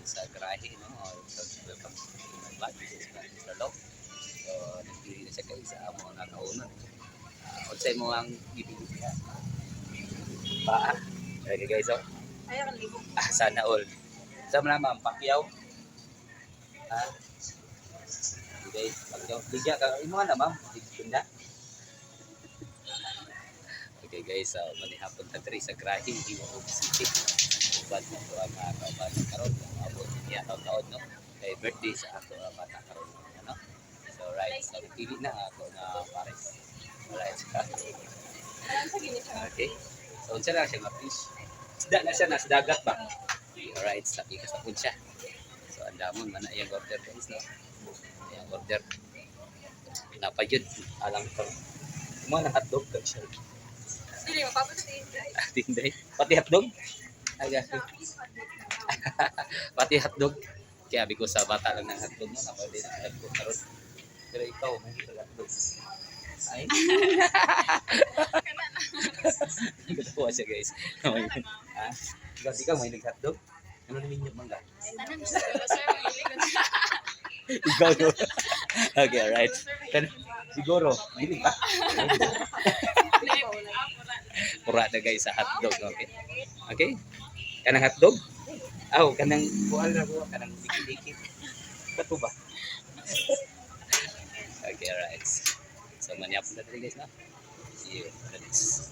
sa garahe, no? So, welcome to my vlog. This is Mr. Love. So, nagpili na siya guys sa amo nga kaunon. Unsay mo ang bibili niya? Paa. Okay guys, oh. Ayaw kan libo. Sana all. Sa mga ma'am, Pacquiao. Ha? Okay, Pacquiao. Liga ka. Imo na ma'am. Tinda. Okay guys, so manihapon ta diri sa Grahe, Hiwa City. Uban mo to ang kauban karon, abot niya taon no. Kay birthday sa ato bata karon, ano? So right, so pili na ako na pares. Alright. Okay. So unsa na siya nga fish? Isda na siya na sa dagat ba? Alright, sa ikas na pud siya. So andamon man na iyang order guys no. Iyang order. Napayud alang ko. Mo na hotdog ka siya. Dili mapapatay. Tinday. Pati hotdog? Ay, gabi. Pati hotdog. Kaya sabi ko sa bata lang ng hotdog mo, napali na hotdog karon. Pero ikaw, may hindi ka hotdog. Ay. Katawa siya guys. Ikaw, may nag-hotdog? Ano namin yung mangga? Tanan sir, Ikaw no? Okay, alright. Siguro, hindi pa. Pura na guys sa hotdog, okay? Okay? Kanang hotdog? Aw, kanang buhal na buha, kanang dikit-dikit. Bato ba? Okay, alright. So, manyapon na tayo guys na. See you on the next.